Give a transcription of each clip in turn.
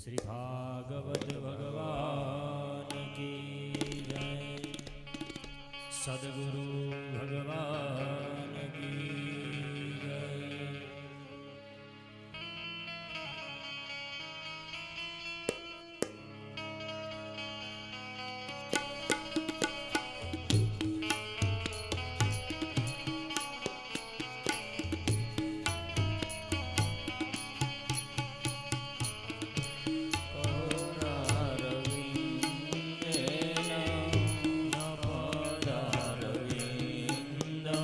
श्री भागवत भगवान की जय। सद्गुरु भगवान की जय। Govinda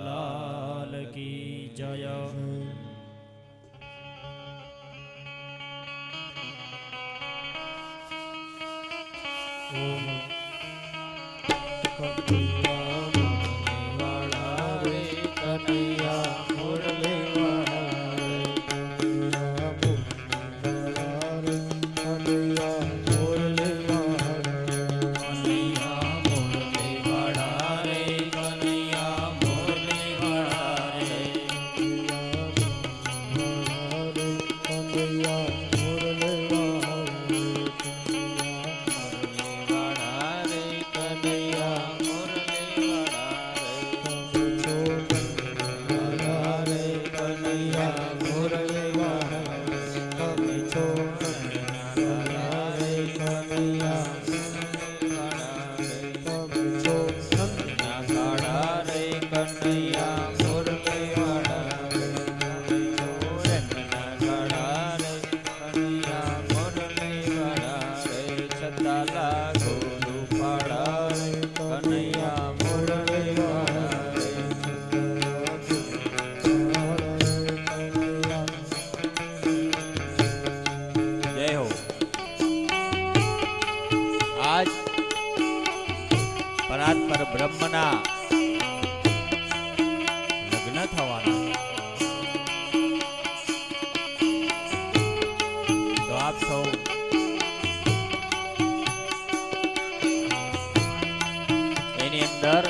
લાલ કી જય. પરાત્પર બ્રહ્મના લગ્ન થવાના, તો આપ સૌ એની અંદર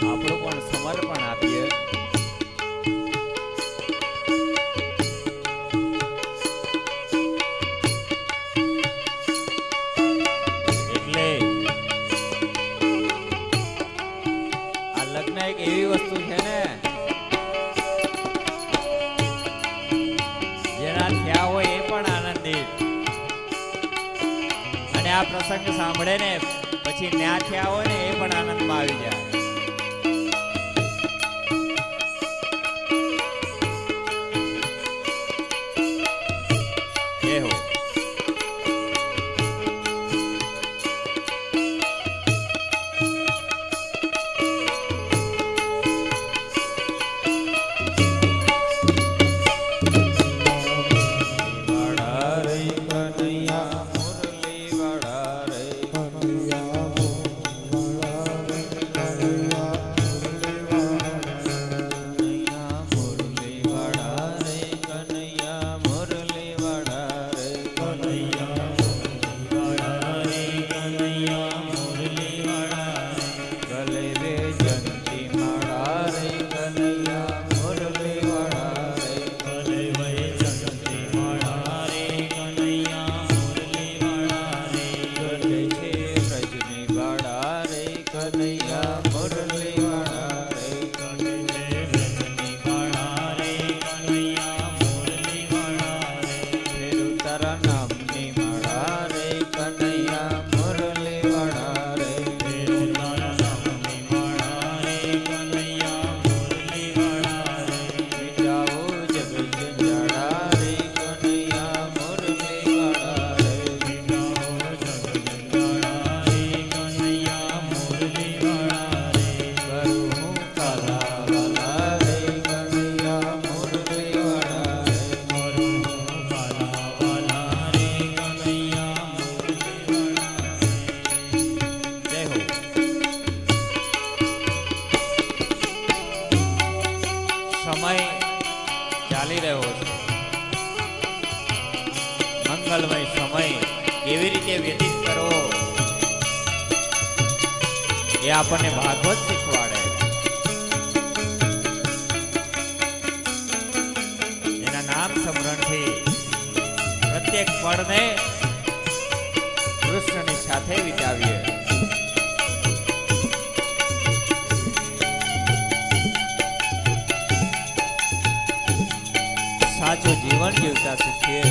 આપણું પણ સમર્પણ આપીએ. એવી વસ્તુ છે ને જેના થયા હોય એ પણ આનંદિત, અને આ પ્રસંગ સાંભળે ને પછી ન્યા થયા હોય ને એ પણ આનંદમાં આવી જાય. મંગલમય સમય કેવી રીતે વ્યતીત કરવો એ આપણને ભાગવત શીખવાડે. એના નામ સ્મરણથી પ્રત્યેક પળને કૃષ્ણની સાથે વિતાવીએ. સાચું જીવન જીવતા શીખીએ.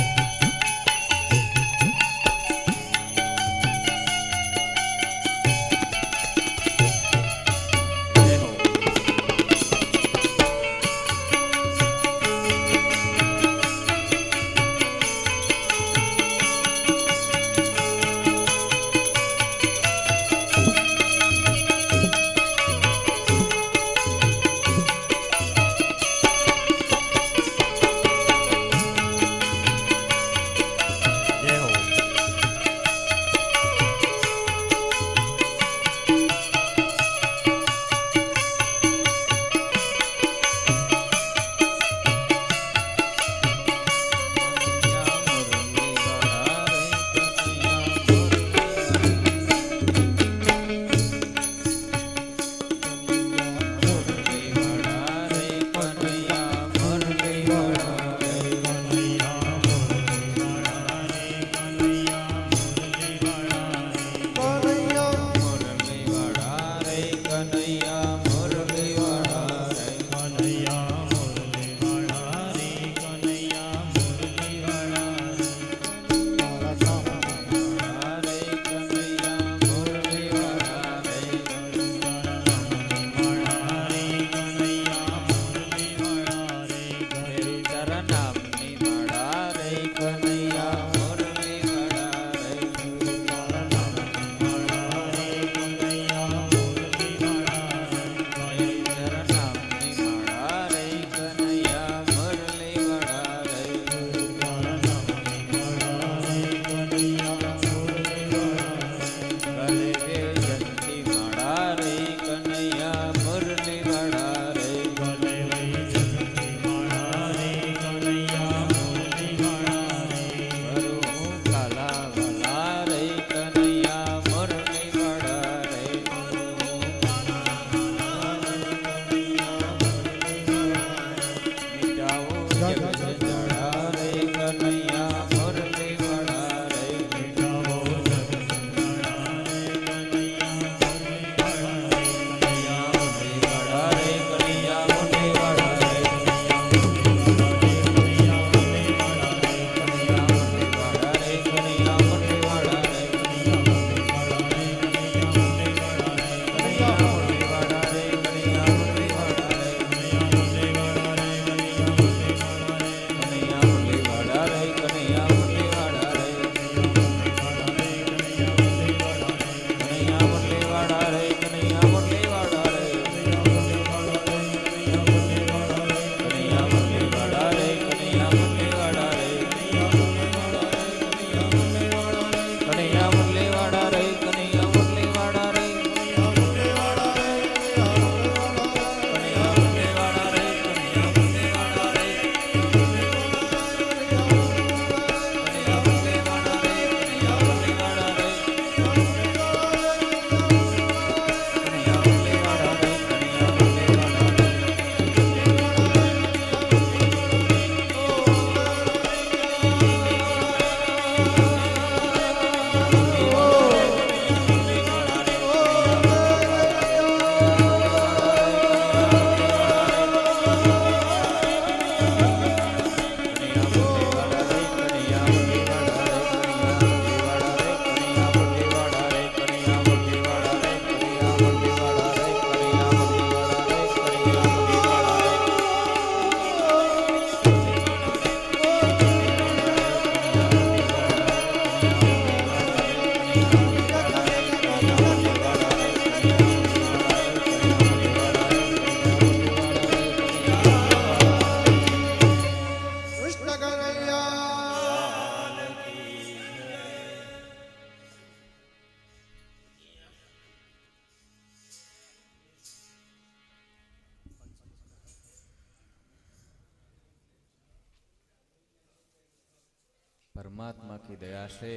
परमात्मा की दया से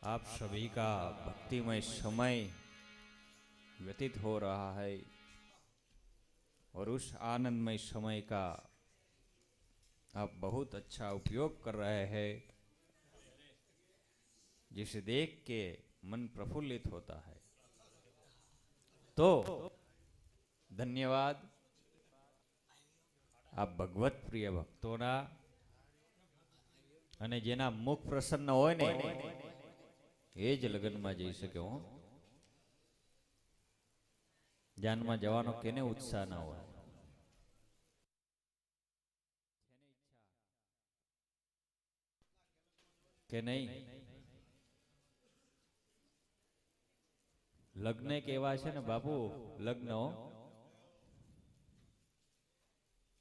आप सभी का भक्तिमय समय व्यतीत हो रहा है और उस आनंदमय समय का आप बहुत अच्छा उपयोग कर रहे हैं, जिसे देख के मन प्रफुल्लित होता है। तो धन्यवाद आप भगवत प्रिय भक्तोना અને જેના મુખ પ્રસન્ન હોય ને એ જ લગ્નમાં જઈ શકે હો. જાનમાં જવાનો કેને ઉત્સાહ ના હોય? કે નહીં? લગ્ન એક એવા છે ને બાપુ, લગ્ન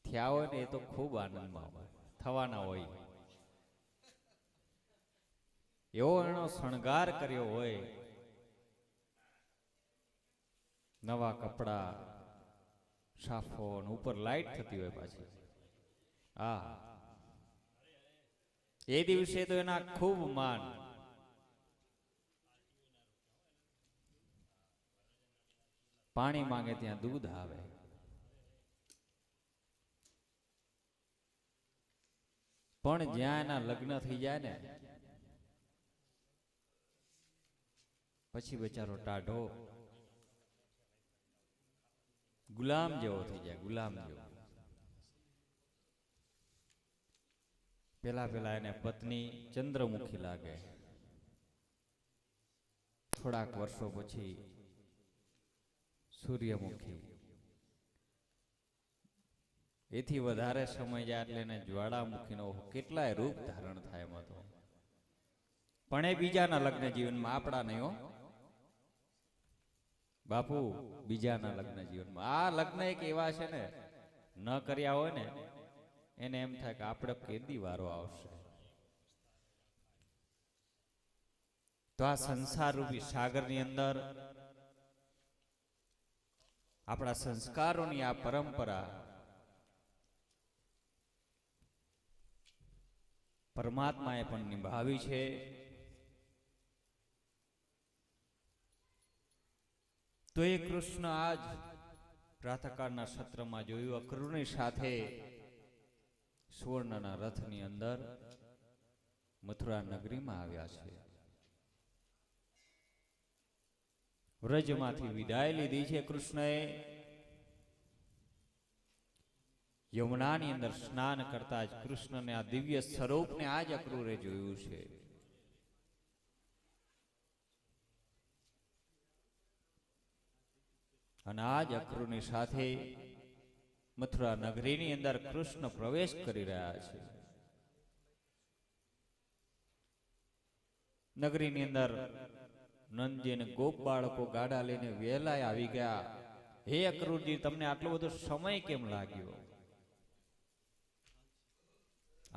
થયા હોય ને એ તો ખૂબ આનંદમાં હોય, થવાના હોય. એવો એનો શણગાર કર્યો હોય, નવા કપડા, સાફોન, ઉપર લાઈટ થતી હોય પાછી. હા, એ દિવસે તો એના ખૂબ માન. પાણી માંગે ત્યાં દૂધ આવે. પણ જ્યાં એના લગ્ન થઈ જાય ને પછી બચારો ટાઢો ગુલામ જેવો થઈ જાય, ગુલામ જેવો. પેલા એને પત્ની ચંદ્રમુખી લાગે, થોડાક વર્ષો પછી સૂર્યમુખી, એથી વધારે સમય જાય એટલે એને જ્વાળામુખીનો કેટલાય રૂપ ધારણ થાય એમાં તો. પણ એ બીજાના લગ્ન જીવનમાં, આપણા નહીં હો બાપુ, બીજાના લગ્ન જીવનમાં. આ લગ્ન એક એવા છે ને, ન કર્યા હોય ને એને એમ થાય કે આપણે કેદી વારો આવશે. તો આ સંસાર રૂપી સાગરની અંદર આપણા સંસ્કારોની આ પરંપરા પરમાત્માએ પણ નિભાવી છે. તો એ કૃષ્ણ આજ પ્રાતઃકાળના સત્રમાં જોયું, અક્રૂરની સાથે સુવર્ણના રથની અંદર મથુરા નગરીમાં આવ્યા છે. વ્રજમાંથી વિદાય લીધી છે કૃષ્ણએ. યમુનાની અંદર સ્નાન કરતા જ કૃષ્ણને આ દિવ્ય સ્વરૂપને આજ અક્રૂરે જોયું છે. અને આજ અક્રૂરની સાથે મથુરા નગરીની અંદર કૃષ્ણ પ્રવેશ કરી રહ્યા છે. નગરીની અંદર નંદજી અને ગોપ બાળકો ગાડા લઈને વહેલા આવી ગયા. હે અક્રૂરજી, તમને આટલો બધો સમય કેમ લાગ્યો?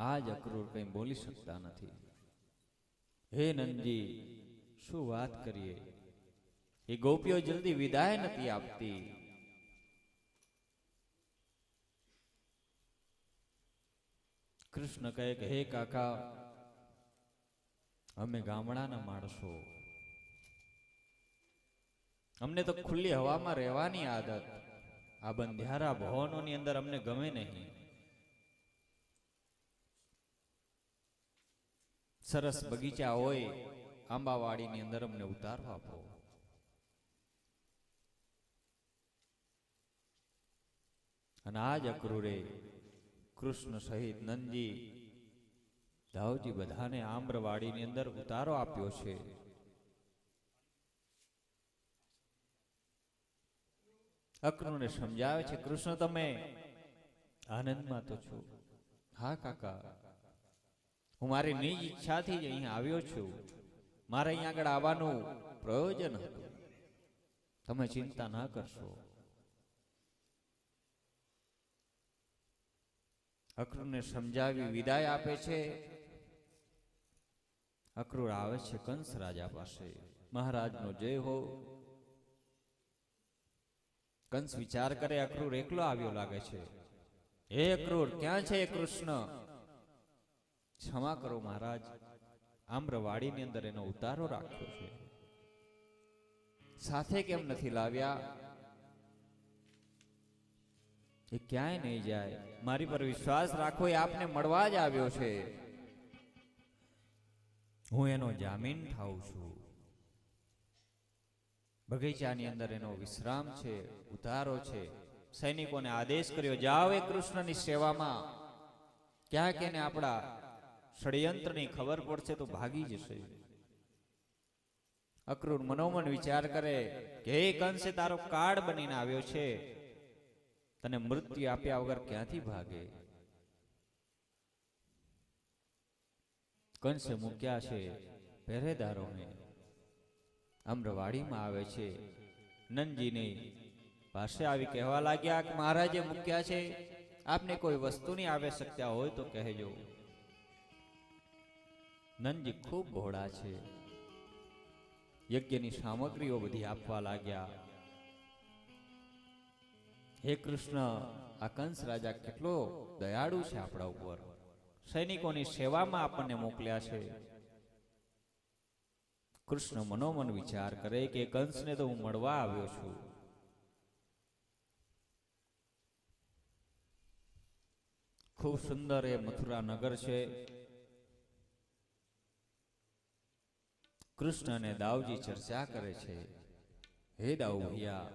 આજ અક્રૂર કઈ બોલી શકતા નથી. હે નંદજી, શું વાત કરીએ? એ ગોપીઓ જલ્દી વિદાય નથી આપતી. કૃષ્ણ કહે કે હે કાકા, અમે ગામડાના માણસો, અમને તો ખુલ્લી હવામાં રહેવાની આદત. આ બંધારા ભવનોની અંદર અમને ગમે નહીં. સરસ બગીચા હોય આંબાવાડીની અંદર અમને ઉતારવા આપો. અને આજ અક્રૂરે કૃષ્ણ સહિત નંદજી, દાઉજી બધાને આમ્રવાડીની અંદર ઉતારો આપ્યો છે. અક્રૂરને સમજાવે છે, કૃષ્ણ તમે આનંદમાં તો છો? હા કાકા, હું મારી નિજ ઈચ્છાથી જ અહીં આવ્યો છું. મારે અહીં આગળ આવવાનું પ્રયોજન હતું. તમે ચિંતા ના કરશો. અક્રૂરને સમજાવી વિદાય આપે છે. અક્રૂર આવે છે કંસ રાજા પાસે. મહારાજનો જય હો. કંસ વિચાર કરે અક્રૂર એકલો આવ્યો લાગે છે. હે અક્રૂર, ક્યાં છે કૃષ્ણ? ક્ષમા કરો મહારાજ, આમ્રવાડીની અંદર એનો ઉતારો રાખ્યો છે, સાથે કેમ નથી લાવ્યા? એ ક્યાંય નહીં જાય, મારી પર વિશ્વાસ રાખો, એ આપને મળવા જ આવ્યો છે, હું એનો જામીન થાઉં છું. બગીચાની અંદર એનો વિશ્રામ છે, ઉતારો છે. સૈનિકોને આદેશ કર્યો, જાઓ એ કૃષ્ણની સેવામાં, ક્યાંક એને આપણા ષડયંત્રની ખબર પડશે તો ભાગી જશે. અક્રૂર મનોમન વિચાર કરે કે હે કંસે, તારો કાળ બનીને આવ્યો છે, તને મૃત્યુ આપ્યા વગર ક્યાંથી ભાગે? કંસે મૂક્યા છે પહેરેદારોને, આમ્રવાડીમાં આવે છે. નંદજીની પાસે આવી કહેવા લાગ્યા કે મહારાજે મૂક્યા છે, આપને કોઈ વસ્તુની આવશ્યકતા હોય તો કહેજો. નંદજી ખૂબ ભોળા છે, યજ્ઞની સામગ્રીઓ બધી આપવા લાગ્યા. હે કૃષ્ણ, આ કંસ રાજા કેટલો દયાળુ છે આપણા ઉપર, સૈનિકોની સેવામાં આપણને મોકલ્યા છે. કૃષ્ણ મનોમન વિચાર કરે કે કંસને તો હું મળવા આવ્યો છું. ખૂબ સુંદર એ મથુરા નગર છે. કૃષ્ણ અને દાઉજી ચર્ચા કરે છે, હે દાઉ ભૈયા,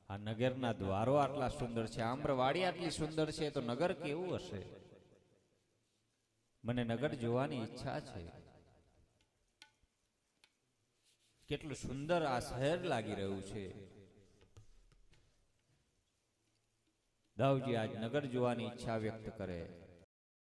આ નગરના દ્વારો આટલા સુંદર છે, આમ્રવાડી આટલી સુંદર છે, તો નગર કેવું હશે? મને નગર જોવાની ઈચ્છા છે. કેટલું સુંદર આ શહેર લાગી રહ્યું છે. દાઉજી આજ નગર જોવાની ઈચ્છા વ્યક્ત કરે.